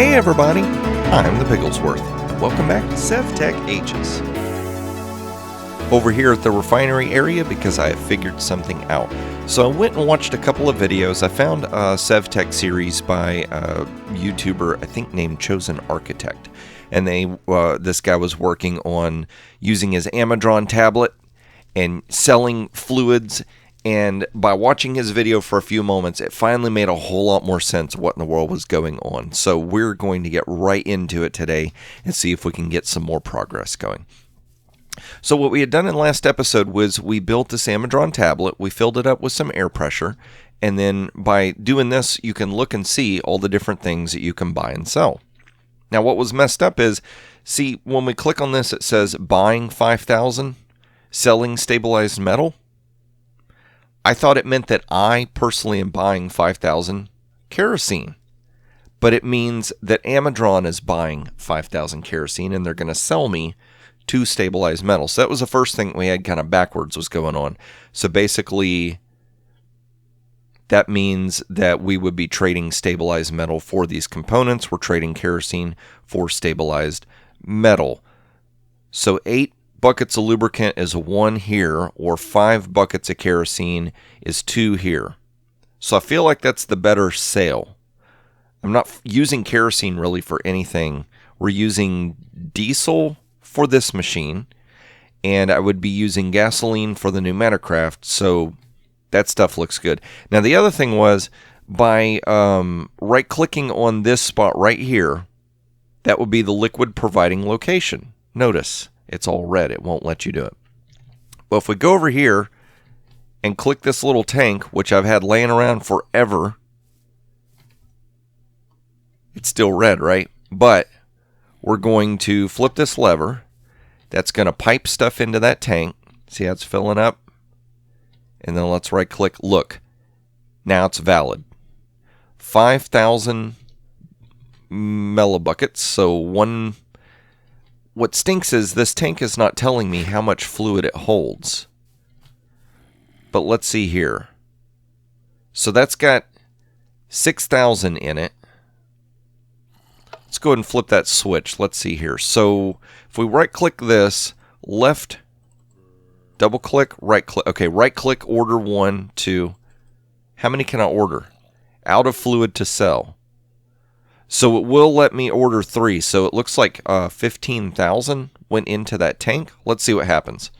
Hey everybody, I'm the Bigglesworth. Welcome back to Sevtech H's. Over here at the refinery area because I have figured something out. So I went and watched a couple of videos. I found a Sevtech series by a YouTuber, I think named Chosen Architect. And this guy was working on using his Amazon tablet and selling fluids. And by watching his video for a few moments, it finally made a whole lot more sense of what in the world was going on. So we're going to get right into it today and see if we can get some more progress going. So what we had done in the last episode was we built this Amazon tablet, we filled it up with some air pressure, and then by doing this, you can look and see all the different things that you can buy and sell. Now what was messed up is, see, when we click on this, it says buying 5,000, selling stabilized metal. I thought it meant that I personally am buying 5,000 kerosene, but it means that Amazon is buying 5,000 kerosene and they're going to sell me 2 stabilized metal. So that was the first thing we had kind of backwards was going on. So basically, that means that we would be trading stabilized metal for these components. We're trading kerosene for stabilized metal. So 8 buckets of lubricant is 1 here, or 5 buckets of kerosene is 2 here. So I feel like that's the better sale. I'm not using kerosene really for anything. We're using diesel for this machine, and I would be using gasoline for the pneumaticraft, so that stuff looks good. Now the other thing was, by right-clicking on this spot right here, that would be the liquid providing location. Notice, it's all red. It won't let you do it. Well, if we go over here and click this little tank, which I've had laying around forever, it's still red, right? But we're going to flip this lever. That's going to pipe stuff into that tank. See how it's filling up? And then let's right click. Look. Now it's valid. 5,000 millibuckets. So one. What stinks is this tank is not telling me how much fluid it holds. But let's see here. So that's got 6,000 in it. Let's go ahead and flip that switch. Let's see here. So if we right click this, left, double click, right click. Okay, right click, order 1, 2. How many can I order? Out of fluid to sell. So it will let me order 3. So it looks like 15,000 went into that tank. Let's see what happens.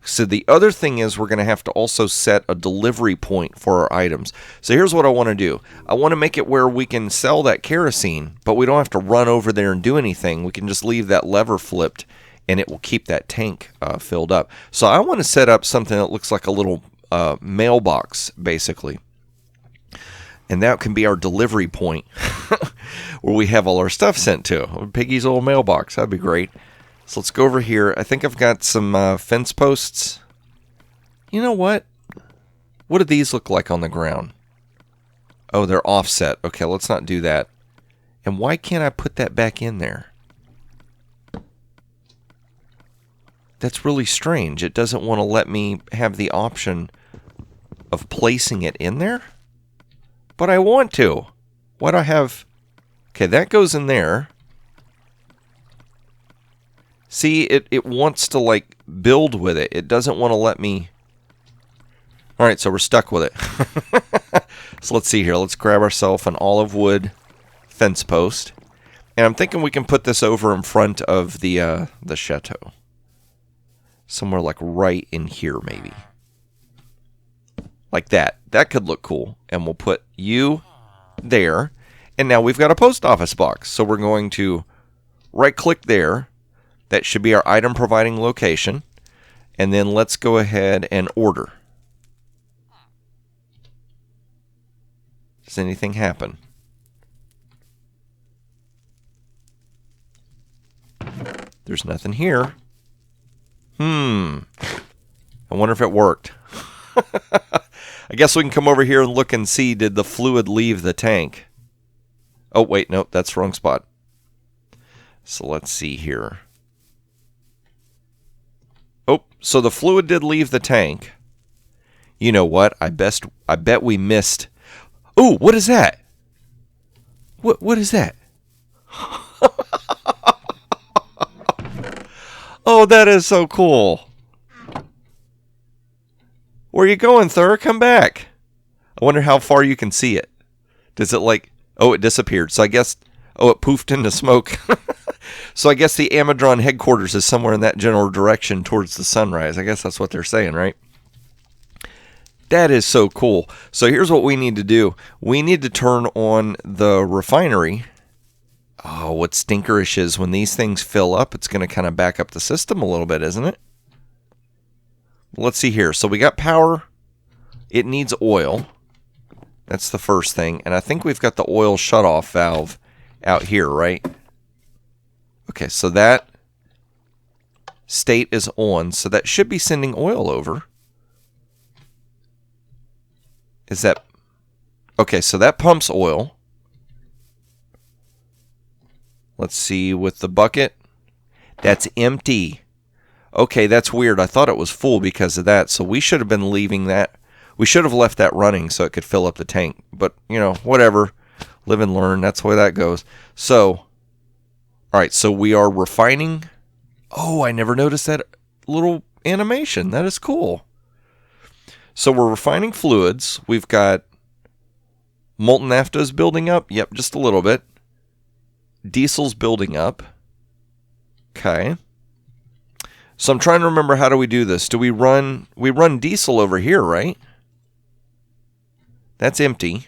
So the other thing is we're going to have to also set a delivery point for our items. So here's what I want to do. I want to make it where we can sell that kerosene, but we don't have to run over there and do anything. We can just leave that lever flipped and it will keep that tank filled up. So I want to set up something that looks like a little mailbox, basically. And that can be our delivery point where we have all our stuff sent to. Piggy's old mailbox. That'd be great. So let's go over here. I think I've got some fence posts. You know what? What do these look like on the ground? Oh, they're offset. Okay, let's not do that. And why can't I put that back in there? That's really strange. It doesn't want to let me have the option of placing it in there. But I want to. Why do I have... Okay, that goes in there. See, it wants to, like, build with it. It doesn't want to let me... Alright, so we're stuck with it. So let's see here. Let's grab ourselves an olive wood fence post. And I'm thinking we can put this over in front of the chateau. Somewhere, like, right in here, maybe. Like that. That could look cool. And we'll put you there. And now we've got a post office box. So we're going to right click there. That should be our item providing location. And then let's go ahead and order. Does anything happen? There's nothing here. I wonder if it worked. I guess we can come over here and look and see, did the fluid leave the tank? Oh, wait, nope, that's the wrong spot. So let's see here. Oh, so the fluid did leave the tank. You know what? I bet we missed. Ooh, what is that? What is that? Oh, that is so cool. Where are you going, Thur? Come back. I wonder how far you can see it. Does it like... Oh, it disappeared. So I guess... Oh, it poofed into smoke. So I guess the Amadron headquarters is somewhere in that general direction towards the sunrise. I guess that's what they're saying, right? That is so cool. So here's what we need to do. We need to turn on the refinery. Oh, what stinkerish is when these things fill up, it's going to kind of back up the system a little bit, isn't it? Let's see here. So we got power. It needs oil. That's the first thing. And I think we've got the oil shutoff valve out here, right? Okay, so that state is on. So that should be sending oil over. Is that... Okay, so that pumps oil. Let's see with the bucket. That's empty. Okay, that's weird. I thought it was full because of that. So we should have been leaving that. We should have left that running so it could fill up the tank. But, you know, whatever. Live and learn. That's the way that goes. So, all right. So we are refining. Oh, I never noticed that little animation. That is cool. So we're refining fluids. We've got molten naphtha's building up. Yep, just a little bit. Diesel's building up. Okay. So I'm trying to remember, how do we do this? Do we run diesel over here, right? That's empty.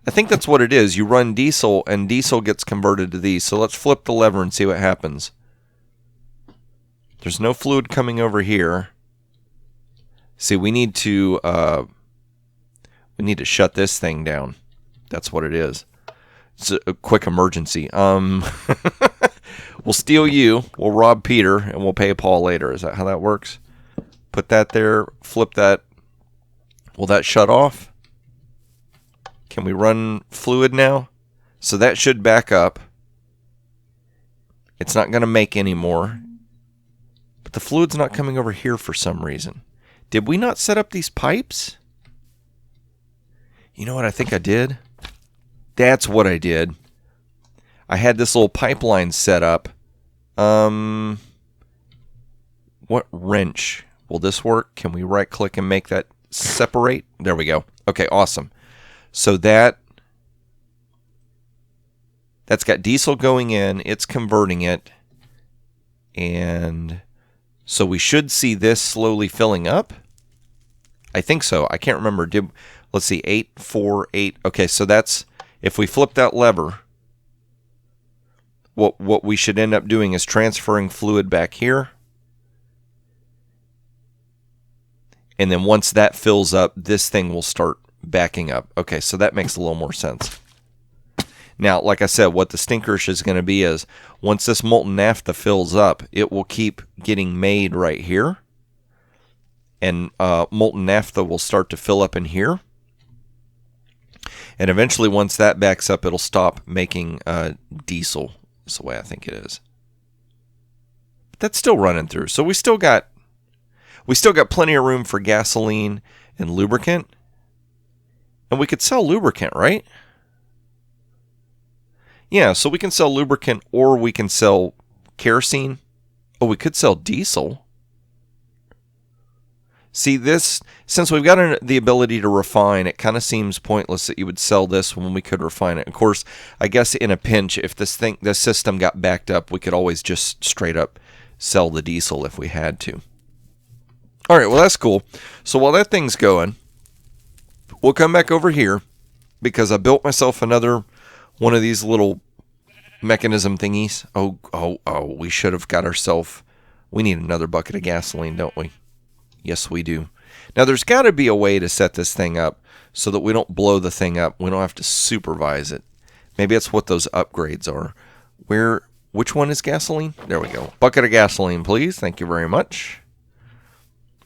I think that's what it is. You run diesel and diesel gets converted to these. So let's flip the lever and see what happens. There's no fluid coming over here. See, we need to shut this thing down. That's what it is. It's a quick emergency. We'll steal you, we'll rob Peter, and we'll pay Paul later. Is that how that works? Put that there, flip that. Will that shut off? Can we run fluid now? So that should back up. It's not going to make any more. But the fluid's not coming over here for some reason. Did we not set up these pipes? You know what I think I did? That's what I did. I had this little pipeline set up. What wrench? Will this work? Can we right click and make that separate? There we go. Okay, awesome. So that's got diesel going in. It's converting it. And so we should see this slowly filling up. I think so. I can't remember. Let's see. 8, 4, 8. Okay, so that's... If we flip that lever, what we should end up doing is transferring fluid back here. And then once that fills up, this thing will start backing up. Okay, so that makes a little more sense. Now, like I said, what the stinkerish is going to be is once this molten naphtha fills up, it will keep getting made right here. And molten naphtha will start to fill up in here. And eventually, once that backs up, it'll stop making diesel. That's the way I think it is. But that's still running through. So we still got plenty of room for gasoline and lubricant. And we could sell lubricant, right? Yeah, so we can sell lubricant or we can sell kerosene. Oh, we could sell diesel. See, this, since we've got the ability to refine, it kind of seems pointless that you would sell this when we could refine it. Of course, I guess in a pinch, if this system got backed up, we could always just straight up sell the diesel if we had to. All right, well, that's cool. So while that thing's going, we'll come back over here because I built myself another one of these little mechanism thingies. Oh, we should have got ourselves, we need another bucket of gasoline, don't we? Yes, we do. Now, there's got to be a way to set this thing up so that we don't blow the thing up. We don't have to supervise it. Maybe that's what those upgrades are. Which one is gasoline? There we go. Bucket of gasoline, please. Thank you very much.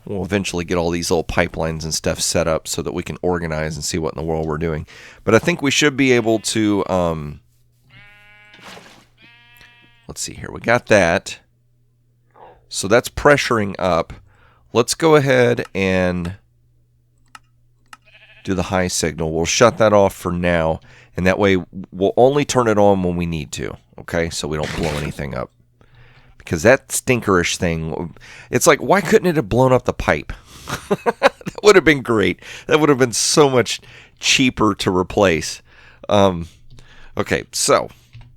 We'll eventually get all these little pipelines and stuff set up so that we can organize and see what in the world we're doing. But I think we should be able to... let's see here. We got that. So that's pressuring up. Let's go ahead and do the high signal. We'll shut that off for now. And that way, we'll only turn it on when we need to, okay? So we don't blow anything up. Because that stinkerish thing, it's like, why couldn't it have blown up the pipe? That would have been great. That would have been so much cheaper to replace. Okay, so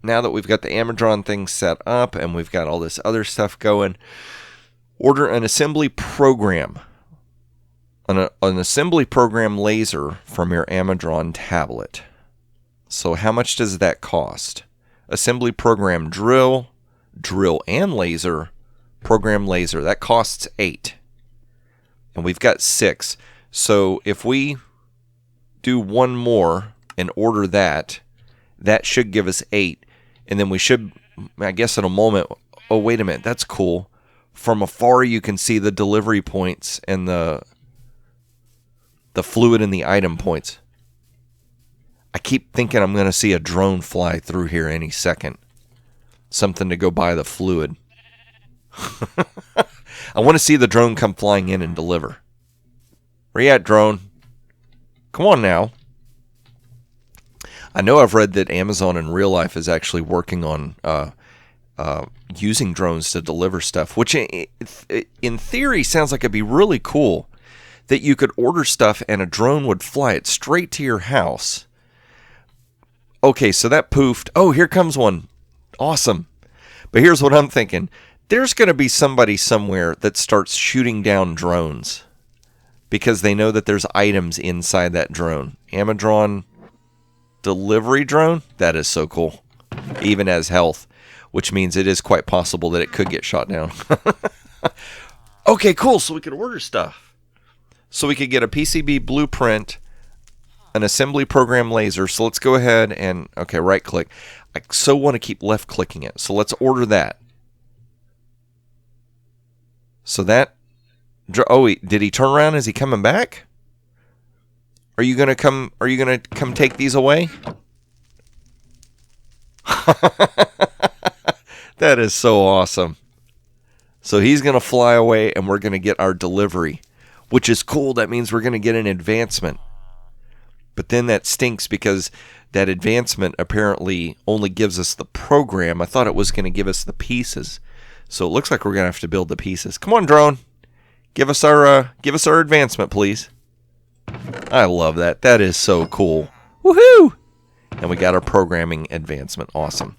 now that we've got the Amazon thing set up and we've got all this other stuff going, order an assembly program. An assembly program laser from your Amazon tablet. So how much does that cost? Assembly program drill and laser, program laser. That costs $8. And we've got 6. So if we do one more and order that, that should give us 8. And then we should, I guess in a moment, oh, wait a minute, that's cool. From afar, you can see the delivery points and the fluid and the item points. I keep thinking I'm going to see a drone fly through here any second. Something to go buy the fluid. I want to see the drone come flying in and deliver. Where you at, drone? Come on now. I know I've read that Amazon in real life is actually working on using drones to deliver stuff, which in theory sounds like it'd be really cool that you could order stuff and a drone would fly it straight to your house. Okay, so that poofed. Oh, here comes one. Awesome. But here's what I'm thinking. There's going to be somebody somewhere that starts shooting down drones because they know that there's items inside that drone. Amazon delivery drone? That is so cool. Even as health, which means it is quite possible that it could get shot down. Okay, cool. So we could order stuff. So we could get a PCB blueprint, an assembly program laser. So let's go ahead and, okay, right click. I so want to keep left clicking it. So let's order that. So that, oh, did he turn around? Is he coming back? Are you going to come take these away? That is so awesome. So he's going to fly away and we're going to get our delivery, which is cool. That means we're going to get an advancement. But then that stinks because that advancement apparently only gives us the program. I thought it was going to give us the pieces. So it looks like we're going to have to build the pieces. Come on, drone. Give us our advancement, please. I love that. That is so cool. Woohoo! And we got our programming advancement. Awesome.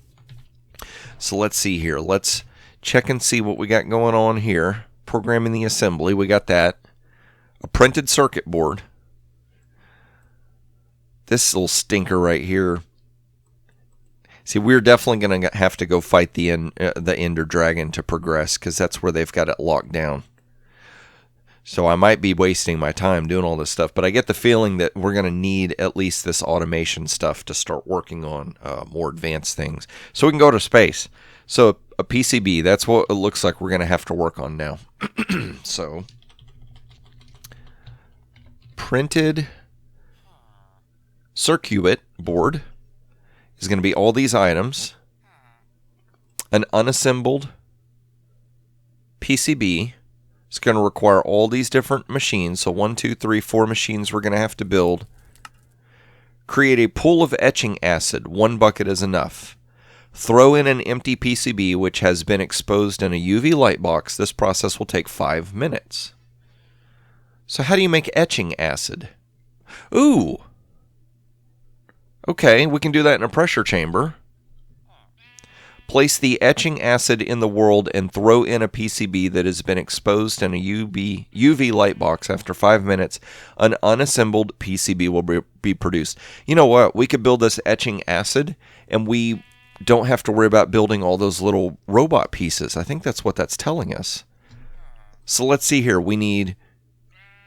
So let's see here. Let's check and see what we got going on here. Programming the assembly. We got that. A printed circuit board. This little stinker right here. See, we're definitely going to have to go fight the Ender Dragon to progress because that's where they've got it locked down. So I might be wasting my time doing all this stuff, but I get the feeling that we're going to need at least this automation stuff to start working on more advanced things. So we can go to space. So a PCB, that's what it looks like we're going to have to work on now. So printed circuit board is going to be all these items. An unassembled PCB is going to require all these different machines. So 1, 2, 3, 4 machines we're going to have to build. Create a pool of etching acid. 1 bucket is enough. Throw in an empty PCB which has been exposed in a UV light box. This process will take 5 minutes. So how do you make etching acid? Ooh. Okay, we can do that in a pressure chamber. Place the etching acid in the world and throw in a PCB that has been exposed in a UV light box. After 5 minutes, an unassembled PCB will be produced. You know what? We could build this etching acid and we don't have to worry about building all those little robot pieces. I think that's what that's telling us. So let's see here. We need...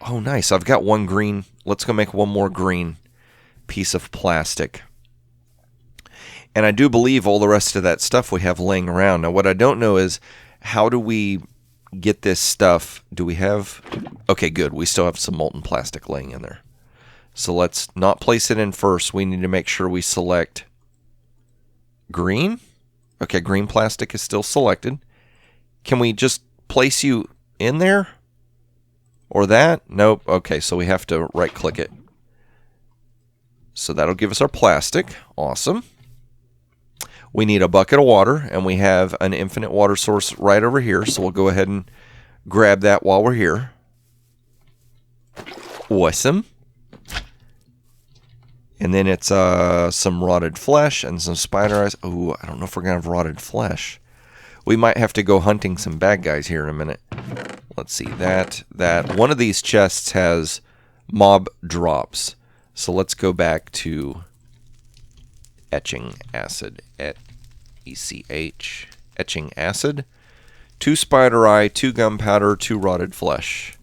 Oh, nice. I've got 1 green. Let's go make 1 more green piece of plastic. And I do believe all the rest of that stuff we have laying around. Now, what I don't know is how do we get this stuff? Do we have... Okay, good. We still have some molten plastic laying in there. So let's not place it in first. We need to make sure we select green. Okay, green plastic is still selected. Can we just place you in there? Or that? Nope. Okay, so we have to right-click it. So that'll give us our plastic. Awesome. We need a bucket of water, and we have an infinite water source right over here. So we'll go ahead and grab that while we're here. Awesome. And then it's some rotted flesh and some spider eyes. Oh, I don't know if we're going to have rotted flesh. We might have to go hunting some bad guys here in a minute. Let's see. That. One of these chests has mob drops. So let's go back to etching acid. ECH. Etching acid. 2 spider eye, 2 gunpowder, 2 rotted flesh.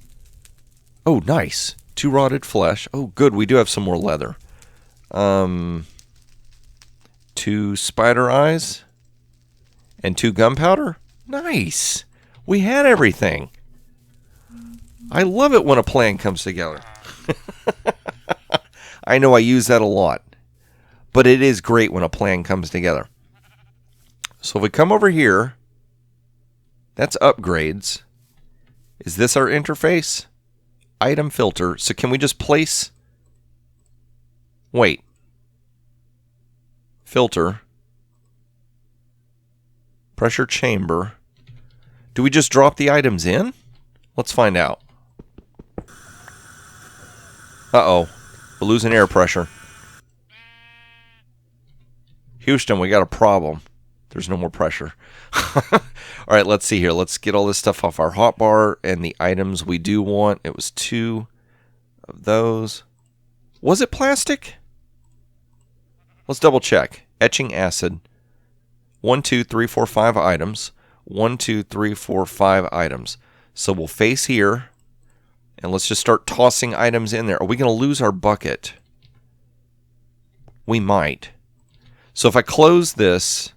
Oh, nice. 2 rotted flesh. Oh, good. We do have some more leather. 2 spider eyes and 2 gunpowder. Nice. We had everything. I love it when a plan comes together. I know I use that a lot, but it is great when a plan comes together. So if we come over here, that's upgrades. Is this our interface? Item filter. So can we just place... Wait. Filter. Pressure chamber. Do we just drop the items in? Let's find out. Uh-oh. We're losing air pressure. Houston, we got a problem. There's no more pressure. All right, let's see here. Let's get all this stuff off our hotbar and the items we do want. It was 2 of those. Was it plastic? Let's double check. Etching acid. 1, 2, 3, 4, 5 items. 1, 2, 3, 4, 5 items. So we'll face here. And let's just start tossing items in there. Are we going to lose our bucket? We might. So if I close this...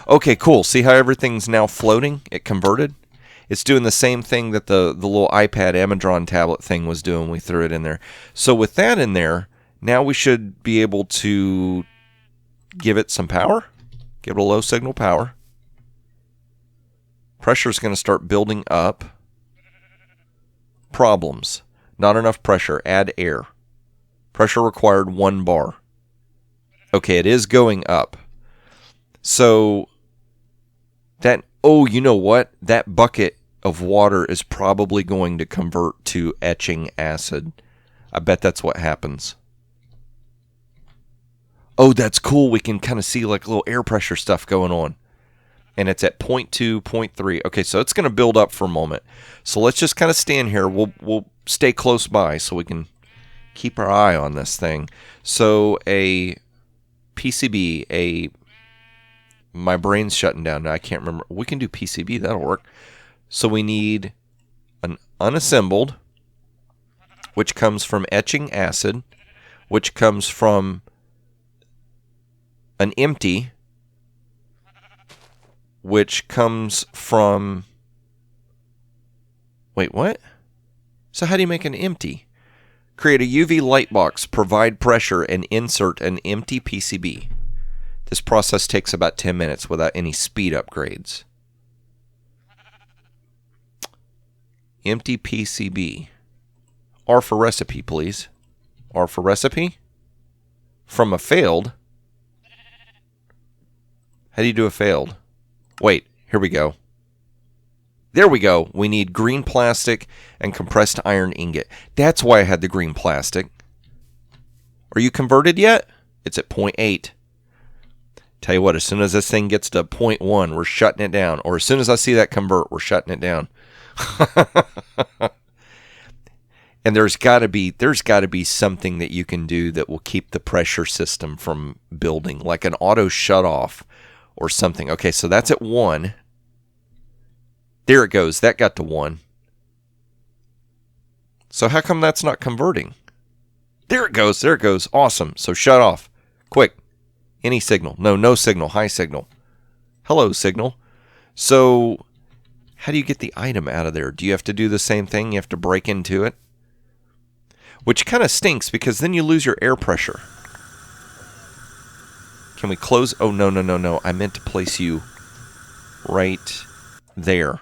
Okay, cool. See how everything's now floating? It converted? It's doing the same thing that the little iPad Amazon tablet thing was doing when we threw it in there. So with that in there, now we should be able to give it some power. Give it a low signal power. Pressure is going to start building up. Problems. Not enough pressure. Add air. Pressure required 1 bar. Okay, it is going up. So that, oh, you know what? That bucket of water is probably going to convert to etching acid. I bet that's what happens. Oh, that's cool. We can kind of see like a little air pressure stuff going on. And it's at 0.2, 0.3. Okay, so it's going to build up for a moment. So let's just kind of stand here. We'll stay close by so we can keep our eye on this thing. So a PCB, my brain's shutting down now. I can't remember. We can do PCB. That'll work. So we need an unassembled, which comes from etching acid, which comes from an empty, which comes from... Wait, what? So how do you make an empty? Create a UV light box, provide pressure, and insert an empty PCB. This process takes about 10 minutes without any speed upgrades. Empty PCB. R for recipe, please. R for recipe. From a failed. How do you do a failed? Wait, here we go. There we go. We need green plastic and compressed iron ingot. That's why I had the green plastic. Are you converted yet? It's at 0.8. Tell you what, as soon as this thing gets to 0.1, we're shutting it down. Or as soon as I see that convert, we're shutting it down. And there's got to be something that you can do that will keep the pressure system from building, like an auto shut off or something. Okay, so that's at 1. There it goes. That got to 1. So how come that's not converting? There it goes. There it goes. Awesome. So shut off. Quick. Any signal. No signal. High signal. Hello, signal. So how do you get the item out of there? Do you have to do the same thing? You have to break into it? Which kind of stinks because then you lose your air pressure. Can we close? Oh, no. I meant to place you right there.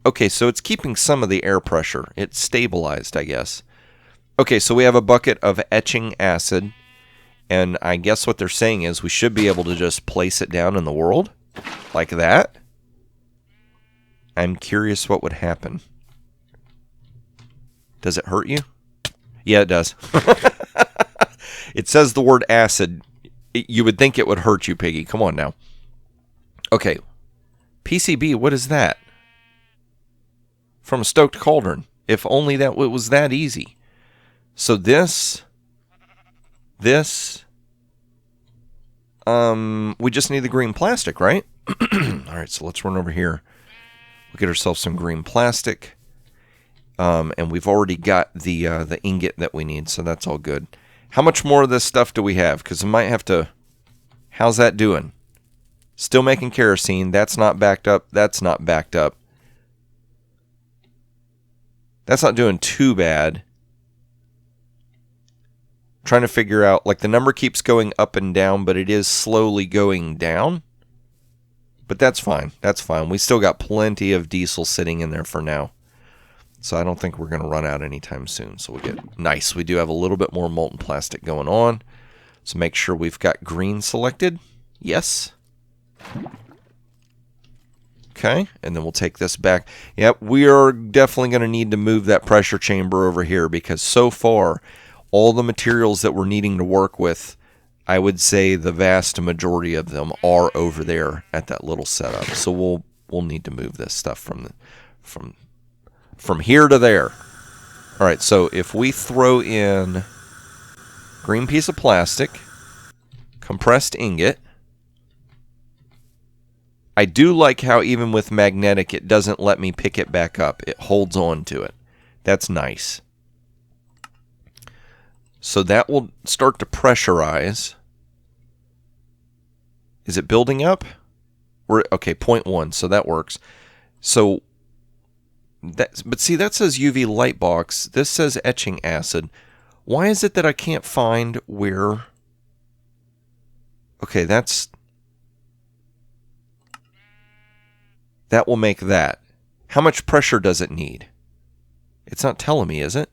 Okay, so it's keeping some of the air pressure. It's stabilized, I guess. Okay, so we have a bucket of etching acid, and I guess what they're saying is we should be able to just place it down in the world, like that. I'm curious what would happen. Does it hurt you? Yeah, it does. It says the word acid. You would think it would hurt you, Piggy. Come on now. Okay. PCB, what is that? From a stoked cauldron. If only that it was that easy. So this, we just need the green plastic, right? All right, so let's run over here. We'll get ourselves some green plastic. And we've already got the ingot that we need, so that's all good. How much more of this stuff do we have? Because I might have to... How's that doing? Still making kerosene. That's not backed up. That's not backed up. That's not doing too bad. Trying to figure out, like, the number keeps going up and down, but it is slowly going down. But that's fine. That's fine. We still got plenty of diesel sitting in there for now. So I don't think we're going to run out anytime soon. So we'll get nice. We do have a little bit more molten plastic going on. So make sure we've got green selected. Yes. Okay. And then we'll take this back. Yep. We are definitely going to need to move that pressure chamber over here because so far, all the materials that we're needing to work with, I would say the vast majority of them are over there at that little setup. So we'll need to move this stuff from here to there. All right, so if we throw in green piece of plastic, compressed ingot, I do like how even with magnetic, it doesn't let me pick it back up. It holds on to it. That's nice. So that will start to pressurize. Is it building up? Okay, 0.1, so that works. So but see, that says UV light box. This says etching acid. Why is it that I can't find where... Okay, that will make that. How much pressure does it need? It's not telling me, is it?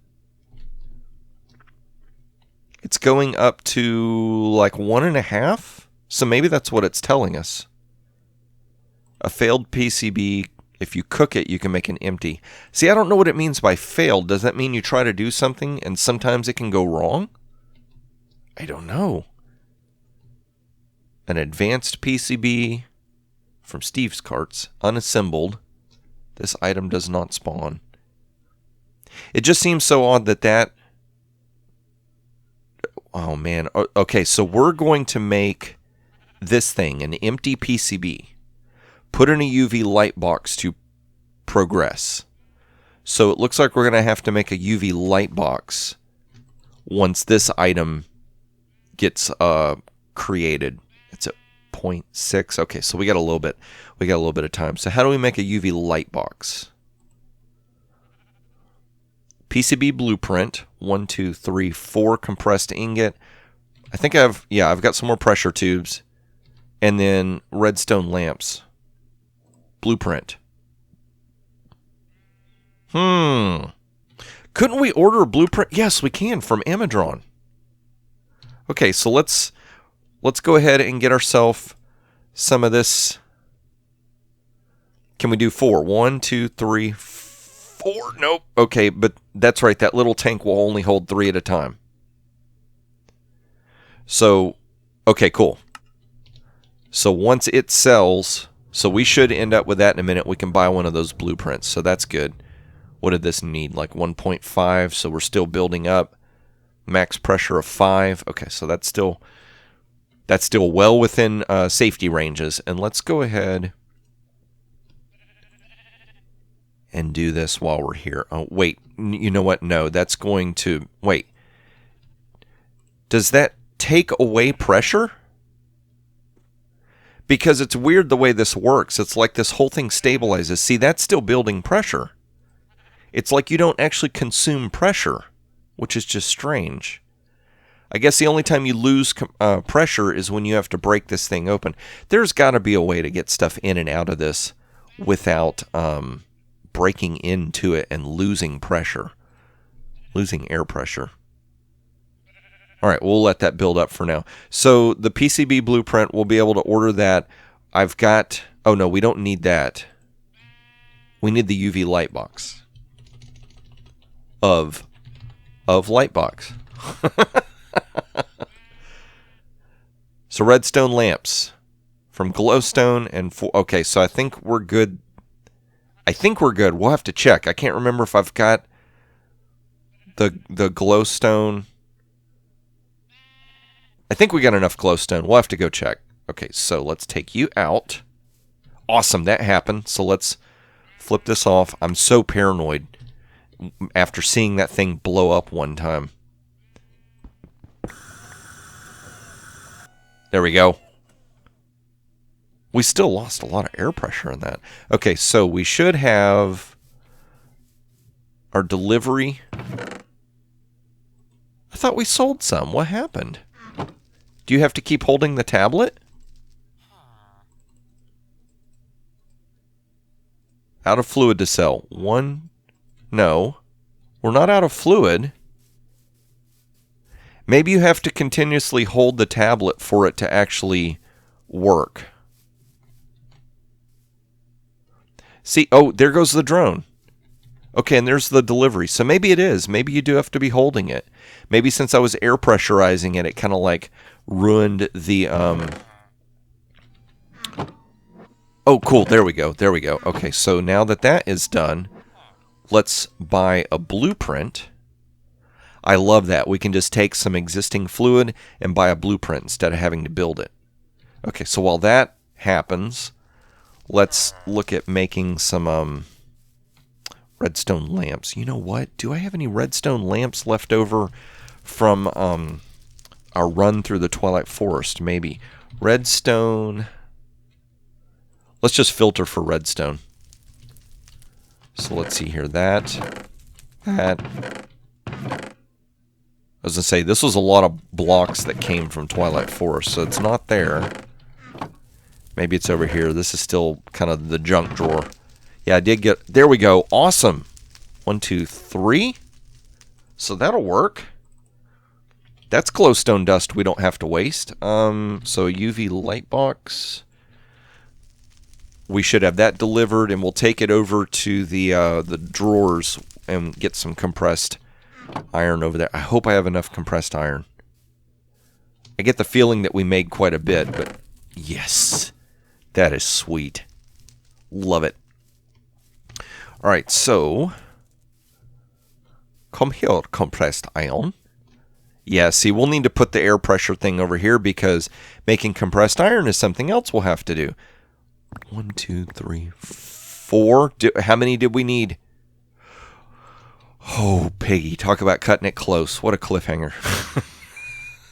It's going up to like 1.5. So maybe that's what it's telling us. A failed PCB, if you cook it, you can make an empty. See, I don't know what it means by failed. Does that mean you try to do something and sometimes it can go wrong? I don't know. An advanced PCB from Steve's Carts, unassembled. This item does not spawn. It just seems so odd that... Oh, man. Okay, so we're going to make this thing, an empty PCB. Put in a UV light box to progress. So it looks like we're going to have to make a UV light box once this item gets created. It's at 0.6. Okay, so we got a little bit of time. So how do we make a UV light box? PCB blueprint, 1, 2, 3, 4 compressed ingot. I think I've got some more pressure tubes. And then redstone lamps. Blueprint. Couldn't we order a blueprint? Yes, we can from Amazon. Okay, so let's go ahead and get ourselves some of this. Can we do 4? 1, 2, 3, 4. Nope. Okay, but that's right. That little tank will only hold 3 at a time. So, okay, cool. So once it sells, so we should end up with that in a minute. We can buy one of those blueprints, so that's good. What did this need? Like 1.5, so we're still building up. Max pressure of 5. Okay, so that's still well within safety ranges. And let's go ahead and do this while we're here. Oh, wait. You know what? No, that's going to... Wait. Does that take away pressure? Because it's weird the way this works. It's like this whole thing stabilizes. See, that's still building pressure. It's like you don't actually consume pressure, which is just strange. I guess the only time you lose pressure is when you have to break this thing open. There's got to be a way to get stuff in and out of this without breaking into it and losing pressure. Losing air pressure. All right, we'll let that build up for now. So the PCB blueprint, we'll be able to order that. I've got... Oh, no, we don't need that. We need the UV light box. Of light box. So redstone lamps. From glowstone and... Okay, so I think we're good. We'll have to check. I can't remember if I've got the glowstone... I think we got enough glowstone. We'll have to go check. Okay, so let's take you out. Awesome, that happened. So let's flip this off. I'm so paranoid after seeing that thing blow up one time. There we go. We still lost a lot of air pressure in that. Okay, so we should have our delivery. I thought we sold some. What happened? Do you have to keep holding the tablet? Out of fluid to sell. One. No. We're not out of fluid. Maybe you have to continuously hold the tablet for it to actually work. See, oh, there goes the drone. Okay, and there's the delivery. So maybe it is. Maybe you do have to be holding it. Maybe since I was air pressurizing it, it kind of like ruined the... Oh, cool. There we go. There we go. Okay, so now that that is done, let's buy a blueprint. I love that. We can just take some existing fluid and buy a blueprint instead of having to build it. Okay, so while that happens, let's look at making some redstone lamps. You know what? Do I have any redstone lamps left over from our run through the Twilight Forest? Maybe. Redstone... Let's just filter for redstone. So let's see here. That. I was going to say, this was a lot of blocks that came from Twilight Forest, so it's not there. Maybe it's over here. This is still kind of the junk drawer. Yeah, I did get... There we go. Awesome. 1, 2, 3. So that'll work. That's glowstone dust we don't have to waste. So UV light box... We should have that delivered, and we'll take it over to the drawers and get some compressed iron over there. I hope I have enough compressed iron. I get the feeling that we made quite a bit, but yes, that is sweet. Love it. All right, so come here, compressed iron. Yeah, see, we'll need to put the air pressure thing over here because making compressed iron is something else we'll have to do. 1, 2, 3, 4. How many did we need? Oh, Piggy, talk about cutting it close. What a cliffhanger.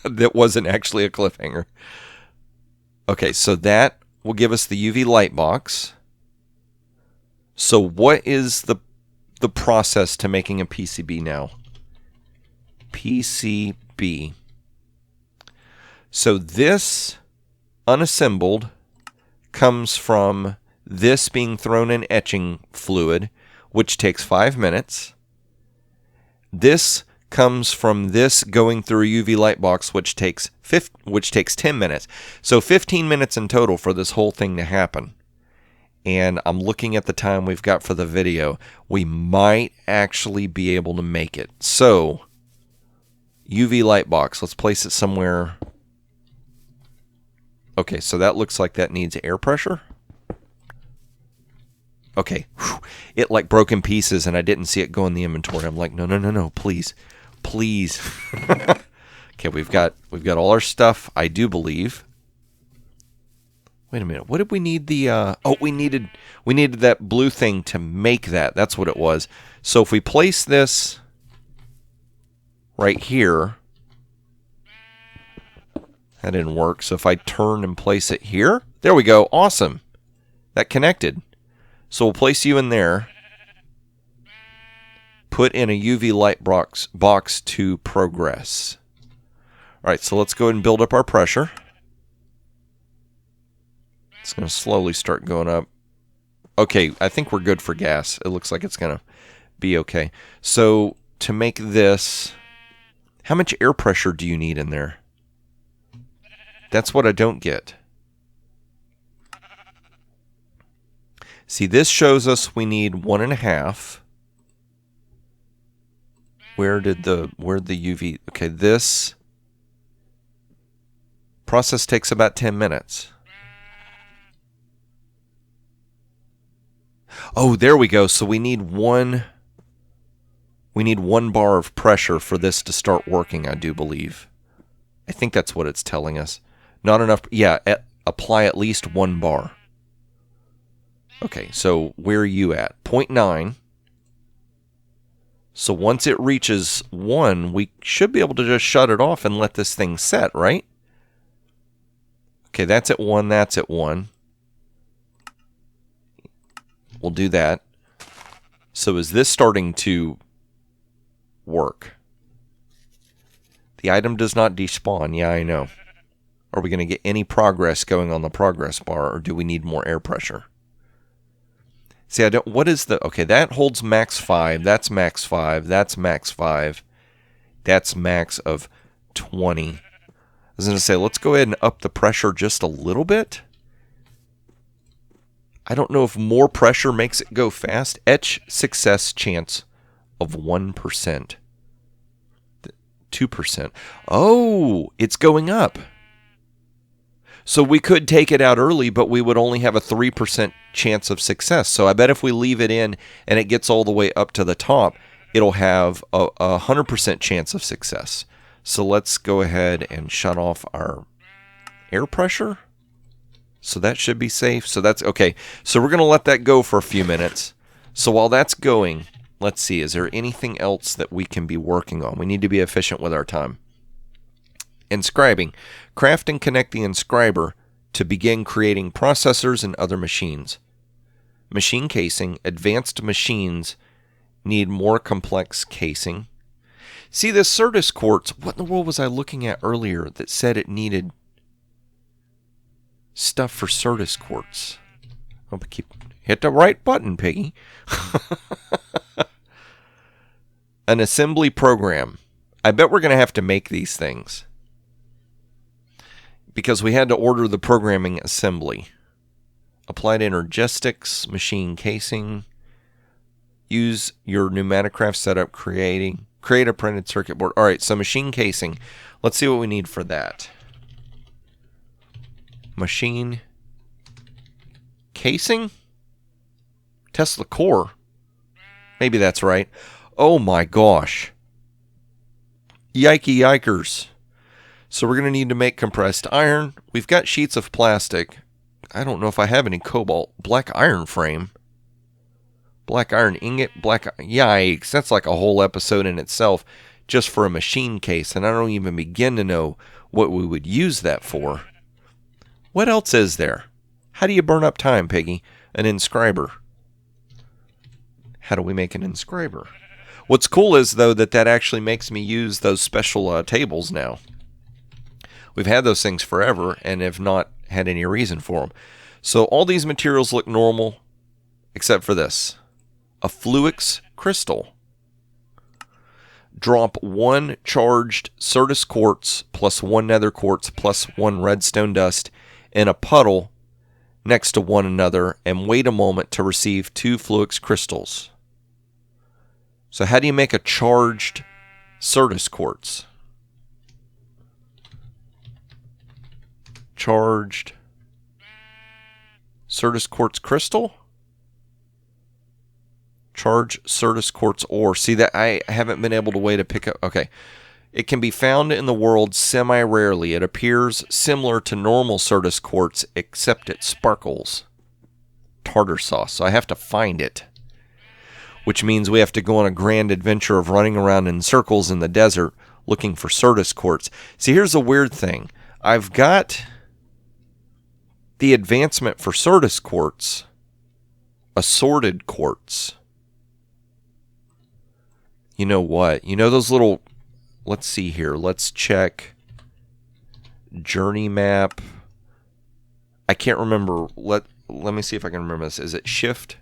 That wasn't actually a cliffhanger. Okay, so that will give us the UV light box. So what is the process to making a PCB now? PCB. So this unassembled comes from this being thrown in etching fluid, which takes 5 minutes. This comes from this going through a UV light box, which takes 10 minutes. So 15 minutes in total for this whole thing to happen. And I'm looking at the time we've got for the video. We might actually be able to make it. So, UV light box. Let's place it somewhere. Okay, so that looks like that needs air pressure. Okay, whew. It like broke in pieces and I didn't see it go in the inventory. I'm like, no, please. Please. Okay, we've got all our stuff, I do believe. Wait a minute. What did we need the we needed that blue thing to make that. That's what it was. So if we place this right here, that didn't work. So if I turn and place it here, there we go. Awesome. That connected. So we'll place you in there. Put in a UV light box to progress. All right, so let's go ahead and build up our pressure. It's going to slowly start going up. Okay, I think we're good for gas. It looks like it's going to be okay. So to make this, how much air pressure do you need in there? That's what I don't get. See, this shows us we need 1.5. Where'd the UV? Okay, this process takes about 10 minutes. Oh, there we go. So we need one bar of pressure for this to start working, I do believe. I think that's what it's telling us. Not enough. Yeah, apply at least 1 bar. Okay, so where are you at? 0.9. So once it reaches 1, we should be able to just shut it off and let this thing set, right? Okay, that's at 1, that's at 1. We'll do that. So is this starting to work? The item does not despawn. Yeah, I know. Are we going to get any progress going on the progress bar, or do we need more air pressure? See, what is the, okay, that holds max 5, that's max 5, that's max 5, that's max of 20. I was going to say, let's go ahead and up the pressure just a little bit. I don't know if more pressure makes it go fast. Etch success chance of 1%. 2%. Oh, it's going up. So we could take it out early, but we would only have a 3% chance of success. So I bet if we leave it in and it gets all the way up to the top, it'll have a 100% chance of success. So let's go ahead and shut off our air pressure. So that should be safe. So that's okay. So we're going to let that go for a few minutes. So while that's going, let's see, is there anything else that we can be working on? We need to be efficient with our time. Inscribing. Craft and connect the inscriber to begin creating processors and other machines. Machine casing. Advanced machines need more complex casing. See, this Syrtis Quartz, what in the world was I looking at earlier that said it needed stuff for Syrtis Quartz? Oh, hit the right button, Piggy. An assembly program. I bet we're going to have to make these things, because we had to order the programming assembly. Applied energistics, machine casing. Use your pneumaticraft setup create a printed circuit board. All right, so machine casing. Let's see what we need for that. Machine casing? Tesla core. Maybe that's right. Oh my gosh. Yikey yikers. So we're going to need to make compressed iron. We've got sheets of plastic. I don't know if I have any cobalt. Black iron frame. Black iron ingot. Yikes. That's like a whole episode in itself just for a machine case. And I don't even begin to know what we would use that for. What else is there? How do you burn up time, Piggy? An inscriber. How do we make an inscriber? What's cool is, though, that actually makes me use those special tables now. We've had those things forever and have not had any reason for them. So all these materials look normal, except for this. A Fluix crystal. Drop 1 charged Syrtis Quartz plus 1 nether quartz plus 1 redstone dust in a puddle next to one another and wait a moment to receive 2 Fluix crystals. So how do you make a charged Syrtis Quartz? Charged Syrtis Quartz crystal? Charge Syrtis Quartz ore. See, that I haven't been able to wait to pick up. Okay. It can be found in the world semi-rarely. It appears similar to normal Syrtis Quartz, except it sparkles. Tartar sauce. So I have to find it, which means we have to go on a grand adventure of running around in circles in the desert looking for Syrtis Quartz. See, here's a weird thing. I've got the advancement for Syrtis Quartz, assorted quartz. You know what? You know those little... Let's see here. Let's check journey map. I can't remember. Let me see if I can remember this. Is it shift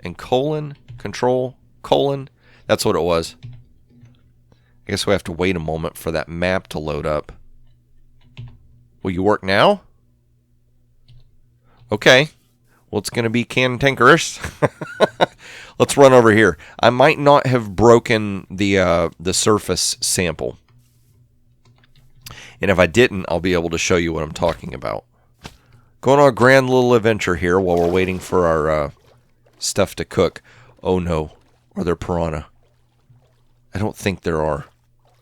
and colon? Control colon? That's what it was. I guess we have to wait a moment for that map to load up. Will you work now? Okay. Well, it's going to be cantankerous. Let's run over here. I might not have broken the surface sample. And if I didn't, I'll be able to show you what I'm talking about. Going on a grand little adventure here while we're waiting for our stuff to cook. Oh no. Are there piranha? I don't think there are.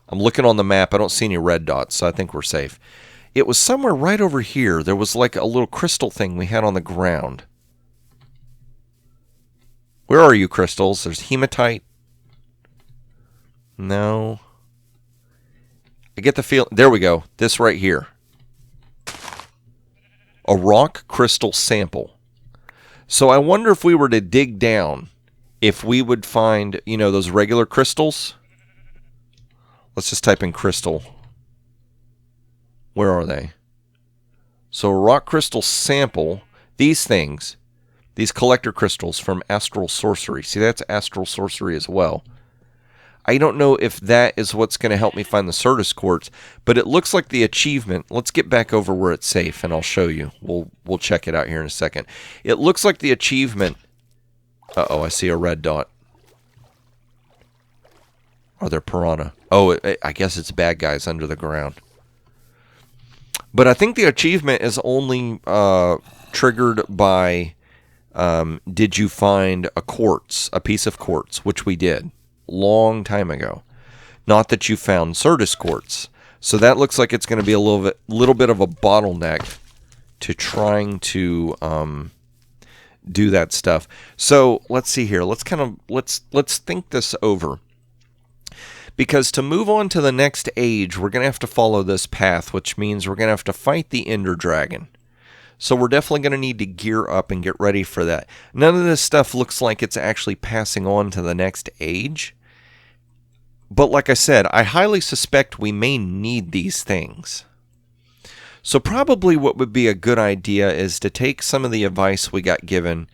I'm looking on the map. I don't see any red dots, so I think we're safe. It was somewhere right over here. There was like a little crystal thing we had on the ground. Where are you, crystals? There's hematite. No. I get the feel. There we go. This right here. A rock crystal sample. So I wonder if we were to dig down, if we would find, you know, those regular crystals. Let's just type in crystal. Where are they? So a rock crystal sample. These things. These collector crystals from Astral Sorcery. See, that's Astral Sorcery as well. I don't know if that is what's going to help me find the Syrtis Quartz, but it looks like the achievement. Let's get back over where it's safe, and I'll show you. We'll check it out here in a second. It looks like the achievement... Uh-oh, I see a red dot. Are there piranha? Oh, I guess it's bad guys under the ground. But I think the achievement is only triggered by... did you find a quartz, a piece of quartz, which we did long time ago. Not that you found Syrtis Quartz. So that looks like it's going to be a little bit of a bottleneck to trying to do that stuff. So let's see here. Let's think this over. Because to move on to the next age, we're going to have to follow this path, which means we're going to have to fight the Ender Dragon. So we're definitely going to need to gear up and get ready for that. None of this stuff looks like it's actually passing on to the next age. But like I said, I highly suspect we may need these things. So probably what would be a good idea is to take some of the advice we got given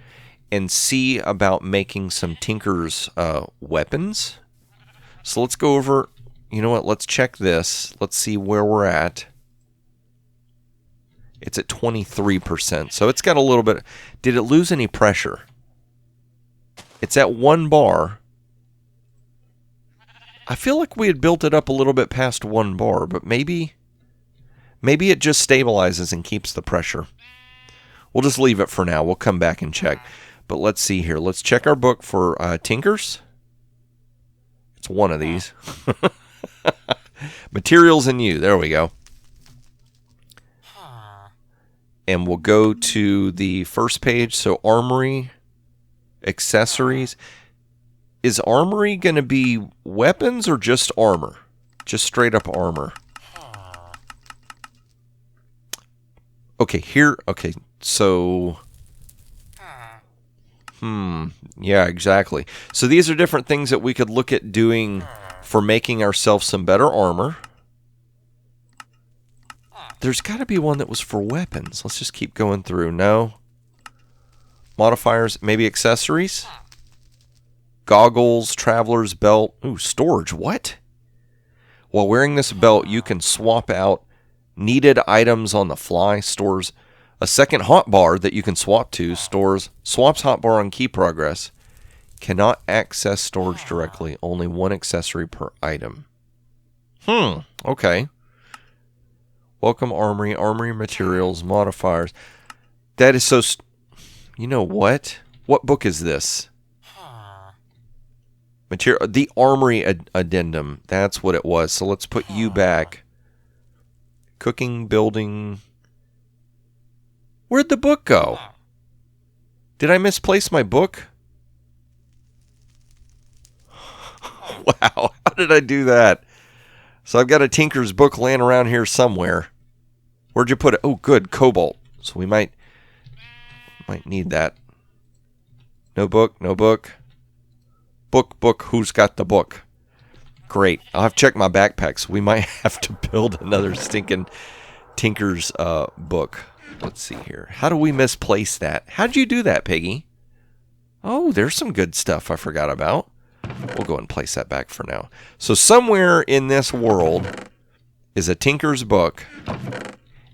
and see about making some Tinker's weapons. So let's go over, you know what, let's check this. Let's see where we're at. It's at 23%, so it's got a little bit... Did it lose any pressure? It's at 1 bar. I feel like we had built it up a little bit past 1 bar, but maybe it just stabilizes and keeps the pressure. We'll just leave it for now. We'll come back and check. But let's see here. Let's check our book for Tinkers. It's one of these. Materials and you. There we go. And we'll go to the first page. So Armory Accessories. Is Armory going to be weapons or just armor? Just straight up armor. Okay, here. Okay, so... yeah, exactly. So these are different things that we could look at doing for making ourselves some better armor. There's got to be one that was for weapons. Let's just keep going through. No. Modifiers, maybe accessories. Goggles, traveler's belt. Ooh, storage. What? While wearing this belt, you can swap out needed items on the fly. Stores a second hotbar that you can swap to. Swaps hotbar on key progress. Cannot access storage directly. Only one accessory per item. Okay. Welcome Armory. Armory materials, modifiers. That is so... You know what? What book is this? The Armory Addendum. That's what it was. So let's put you back. Cooking, building... Where'd the book go? Did I misplace my book? Wow, how did I do that? So I've got a Tinker's book laying around here somewhere. Where'd you put it? Oh, good, cobalt. So we might need that. No book, no book. Book, who's got the book? Great. I'll have to check my backpacks. We might have to build another stinking Tinker's book. Let's see here. How do we misplace that? How'd you do that, Piggy? Oh, there's some good stuff I forgot about. We'll go and place that back for now. So somewhere in this world is a tinker's book,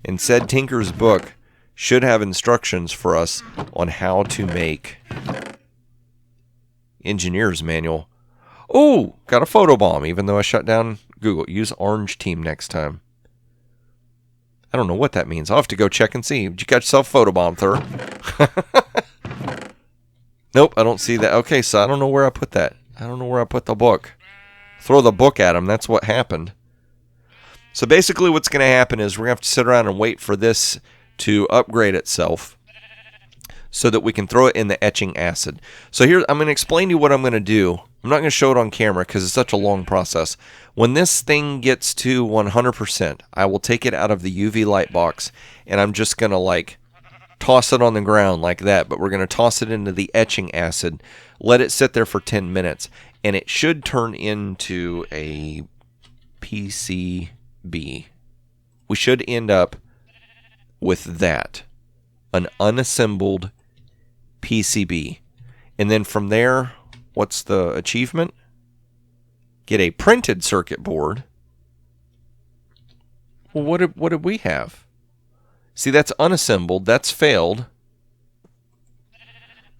and said tinker's book should have instructions for us on how to make engineer's manual. Oh, got a photobomb, even though I shut down Google. Use orange team next time. I don't know what that means. I'll have to go check and see. Did you catch yourself photobomb, Thur? Nope, I don't see that. Okay, so I don't know where I put that. I don't know where I put the book. Throw the book at him. That's what happened. So basically what's going to happen is we're going to have to sit around and wait for this to upgrade itself so that we can throw it in the etching acid. So here, I'm going to explain to you what I'm going to do. I'm not going to show it on camera because it's such a long process. When this thing gets to 100%, I will take it out of the UV light box, and I'm just going to like toss it on the ground like that. But we're going to toss it into the etching acid, let it sit there for 10 minutes, and it should turn into a PCB. We should end up with that, an unassembled PCB. And then from there, what's the achievement? Get a printed circuit board. Well, what did we have? See, that's unassembled. That's failed.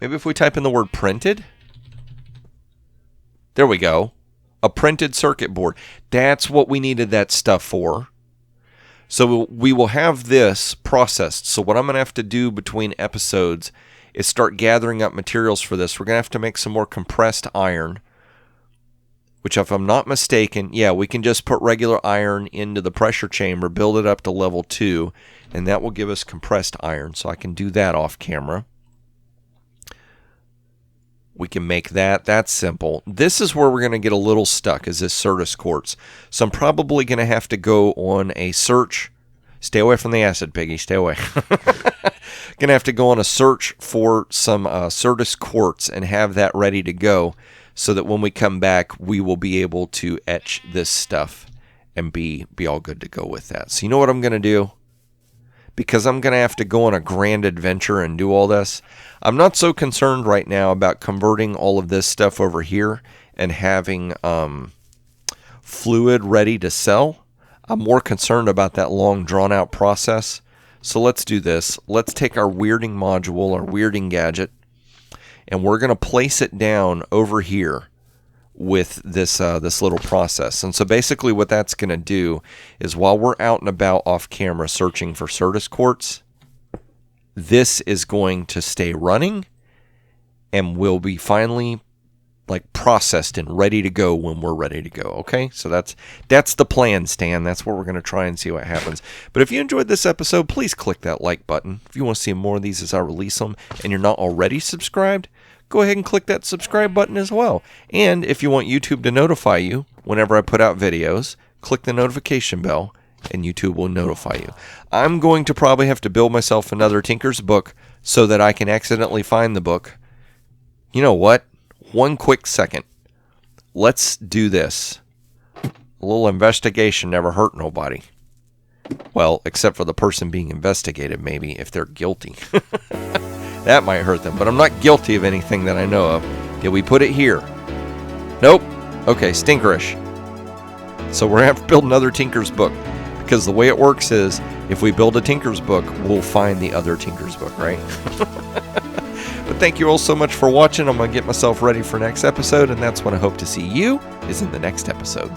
Maybe if we type in the word printed. There we go. A printed circuit board. That's what we needed that stuff for. So we will have this processed. So what I'm going to have to do between episodes is start gathering up materials for this. We're going to have to make some more compressed iron, which if I'm not mistaken, yeah, we can just put regular iron into the pressure chamber, build it up to level 2, and that will give us compressed iron. So I can do that off camera. We can make that. That's simple. This is where we're going to get a little stuck, is this Syrtis Quartz. So I'm probably going to have to go on a search. Stay away from the acid, Piggy. Stay away. Going to have to go on a search for some Syrtis Quartz and have that ready to go so that when we come back, we will be able to etch this stuff and be all good to go with that. So you know what I'm going to do? Because I'm going to have to go on a grand adventure and do all this, I'm not so concerned right now about converting all of this stuff over here and having fluid ready to sell. I'm more concerned about that long drawn-out process. So let's do this. Let's take our weirding module, our weirding gadget, and we're going to place it down over here with this little process. And so basically what that's going to do is while we're out and about off camera searching for Syrtis Quartz, this is going to stay running and will be finally like processed and ready to go when we're ready to go. Okay, so that's the plan, Stan. That's what we're going to try and see what happens. But if you enjoyed this episode, please click that like button. If you want to see more of these as I release them and you're not already subscribed, go ahead and click that subscribe button as well. And if you want YouTube to notify you whenever I put out videos, click the notification bell and YouTube will notify you. I'm going to probably have to build myself another Tinker's book so that I can accidentally find the book. You know what? One quick second. Let's do this. A little investigation never hurt nobody. Well, except for the person being investigated, maybe, if they're guilty. That might hurt them, but I'm not guilty of anything that I know of. Did we put it here? Nope. Okay, stinkerish. So we're going to have to build another Tinker's book. Because the way it works is, if we build a Tinker's book, we'll find the other Tinker's book, right? But thank you all so much for watching. I'm going to get myself ready for next episode, and that's when I hope to see you, is in the next episode.